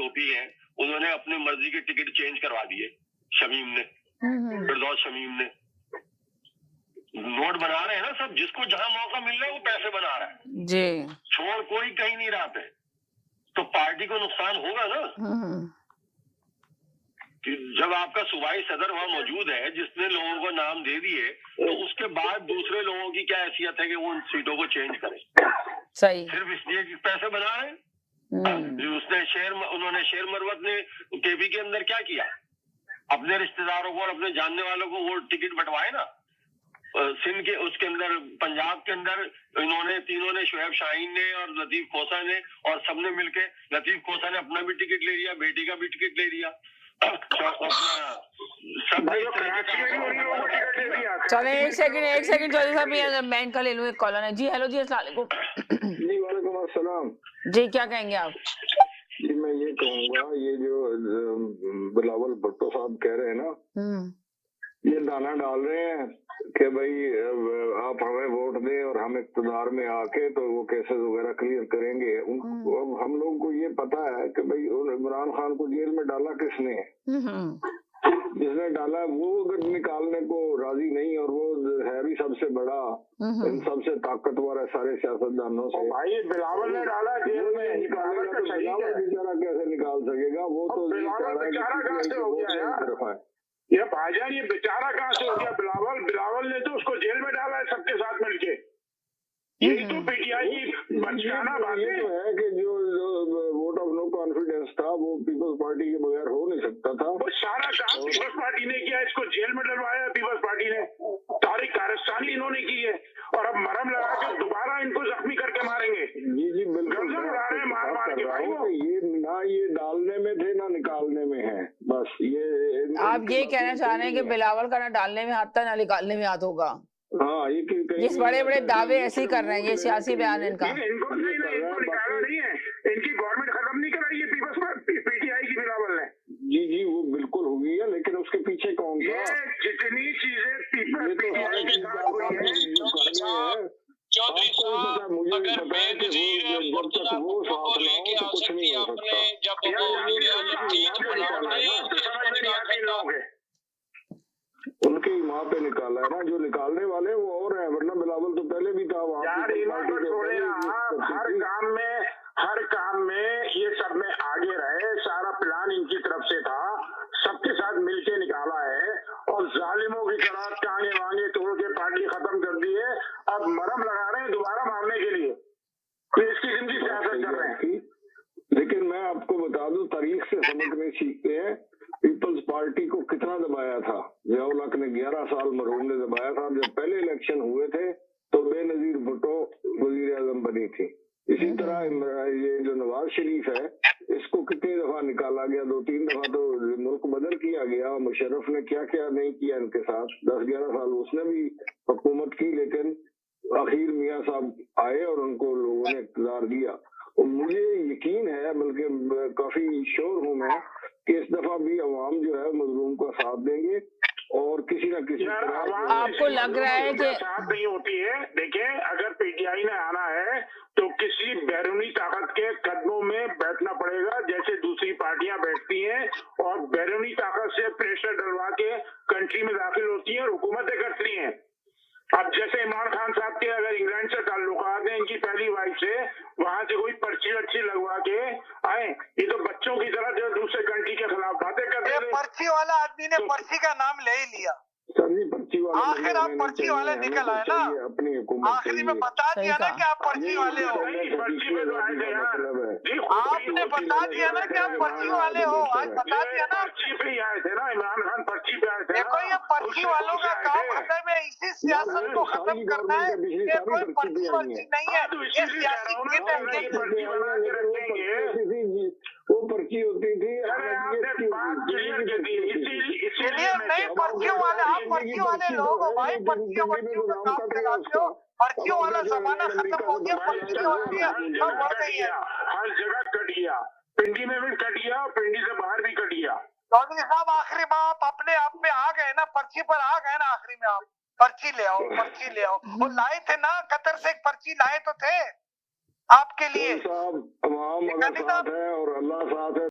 टोपी है, उन्होंने अपनी मर्जी के टिकट चेंज करवा दिए। शमीम ने, फिरदौस शमीम ने नोट बना रहे हैं ना सब, जिसको जहां मौका मिल रहा है वो पैसे बना रहा है जी, छोड़ कोई कहीं नहीं रहा है, तो पार्टी को नुकसान होगा ना। कि जब आपका सूबाई सदर वहां मौजूद है जिसने लोगों को नाम दे दिए, तो उसके बाद दूसरे लोगों की क्या हैसियत है कि वो उन सीटों को चेंज करें? सही, सिर्फ इसलिए कि पैसे बना रहे हैं। उन्होंने शेर मरवत ने केपी के अंदर क्या किया? अपने रिश्तेदारों को और अपने जानने वालों को वो टिकट बंटवाए ना। सिंध के उसके अंदर, पंजाब के अंदर इन्होंने तीनों ने, शुएब शाहीन ने और लतीफ खोसा ने और सबने मिलके, लतीफ खोसा ने अपना भी टिकट ले लिया, बेटी का भी टिकट ले लिया। चले एक सेकंड चौधरी साहब, मैं इनका ले लूं, एक कॉलर है जी। हेलो जी, अस्सलाम वालेकुम। जी वालेकुम अस्सलाम जी, क्या कहेंगे आप? जी मैं ये कहूँगा, ये जो बिलावल भुट्टो साहब कह रहे हैं ना, ये दाना डाल रहे हैं कि भाई आप हमें वोट दें और हम इक़्तिदार में आके तो वो केसेस वगैरह क्लियर करेंगे। अब हम लोगों को ये पता है कि भाई इमरान खान को जेल में डाला किसने? जिसने डाला वो अगर निकालने को राजी नहीं, और वो है भी सबसे बड़ा, इन सबसे ताकतवर है सारे सियासतदानों से। भाई बिलावल ने डाला जेल में, निकालेगा तो बिलावल बेचारा कैसे निकाल सकेगा? वो तो बेचारा कहाँ से हो गया यार? ये भाईजान, ये बेचारा कहाँ से हो गया? बिलावल ने तो उसको जेल में डाला है सबके साथ मिलके। यही तो पीटीआई की बचकाना बात है। ये तो है कि जो वोट ऑफ नो कॉन्फिडेंस था वो पीपल्स पार्टी के बगैर हो नहीं सकता था। वो सारा काम पीपल्स पार्टी ने किया, इसको जेल में डलवाया पीपल्स पार्टी ने, तारिक कारस्तानी इन्होंने की है, और अब मरहम लगा के दोबारा इनको जख्मी करके मारेंगे। जी बिल्कुल उड़ा रहे हैं मार के भाई। वो ये ना ये डालने में थे ना निकालने में है, बस ये आप ये कहना चाह रहे हैं कि बिलावल का ना डालने में हाथ था ना निकालने में हाथ होगा। हाँ, ये बड़े बड़े दावे ऐसे ही कर रहे हैं, ये सियासी बयान इनका। इनको निकाला नहीं है, इनकी गवर्नमेंट खत्म नहीं कराई है पीटीआई की बिलावल ने। जी वो बिल्कुल हुई है, लेकिन उसके पीछे कौन था? जितनी चीजें पीटीआई के साथ हुई है, चौधरी साहब, अगर बेनजीर मुर्तजा भुट्टो को लेके आ सकती आपने, जब उनके ही माँ पे निकाला है ना, जो निकालने वाले वो और है, वरना बिलावल तो पहले भी था वहाँ। यार इन्होंने छोड़े ना, हर काम में ये सब में आगे रहे, सारा प्लान इनकी तरफ से था, सबके साथ मिलके निकाला है, और जालिमों की तरह टांगे वांगे तोड़ के पार्टी खत्म कर दी है। अब मरहम लगा रहे हैं दोबारा मारने के लिए, तो इसकी जिंदगी सियासत कर रहे हैं। लेकिन मैं आपको बता दूं, तारीख से समझने सीखते हैं, पीपल्स पार्टी को कितना दबाया था। जियाउल हक ने 11 साल मरहूम ने दबाया था। जब पहले इलेक्शन हुए थे तो बेनजीर भुट्टो वजीर आजम बनी थी। इसी तरह ये जो नवाज शरीफ है, इसको कितनी दफा निकाला गया, 2-3 दफा तो मुल्क बदल किया गया। मुशर्रफ ने क्या क्या नहीं किया इनके साथ, 10-11 साल उसने भी हुकूमत की, लेकिन आखिर मियाँ साहब आए और उनको लोगों ने इक़्तिदार दिया। और मुझे यकीन है, बल्कि काफी श्योर हूँ मैं, कि इस दफा भी अवाम जो है मजलूम का साथ देंगे, और किसी न किसी तरह। आपको लग रहा है कि साथ नहीं होती है? देखिए, अगर पीटीआई ने आना है तो किसी बैरूनी ताकत के कदमों में बैठना पड़ेगा, जैसे दूसरी पार्टियां बैठती हैं और बैरूनी ताकत से प्रेशर डलवा के कंट्री में दाखिल होती हैं और हुकूमतें करती हैं। अब जैसे इमरान खान साहब के अगर इंग्लैंड से ताल्लुकात हैं, इनकी पहली वाइफ से, वहां से कोई पर्ची वर्ची लगवा के आए, ये तो बच्चों की तरह जो दूसरे कंट्री के खिलाफ बातें करते हैं। पर्ची वाला आदमी ने पर्ची का नाम ले ही लिया। सर जी, पर्ची वाले आखिर आप पर्ची वाले निकल आए ना, अपनी हुकूमत आखिरी में बता दिया ना कि आप पर्ची वाले हो। पर्ची में तो आए थे यार, आपने बता दिया ना कि आप पर्ची वाले हो, आज बता दिया ना। पर्ची पे ही आए थे ना, इमरान खान पर्ची पे आए थे। देखो, ये पर्ची वालों का काम खत्म है, इसी सियासत को खत्म करना है। ये कोई पर्ची वर्ची नहीं है, ये सियासी खेल है। पर्ची बना के रखेंगे, वो पर्ची होती थी। इसलिए नहीं, पर्चियों वाले, आप पर्ची वाले लोग हो भाई, पर्चियों का काम लगाते हो। पर्चियों वाला जमाना खत्म हो गया, पर्ची होती है, सब बढ़ गई है। हर जगह कट गया, पिंडी में भी कट गया, पिंडी से बाहर भी कट गया। चौधरी साहब, आखिरी में आप अपने आप में आ गए ना, पर्ची पर आ गए ना, आखिरी में आप पर्ची ले आओ, पर्ची ले आओ। वो लाए थे ना, कतर से एक पर्ची लाए तो थे आपके लिए। साहब, अवाम साथ है और अल्लाह साथ है।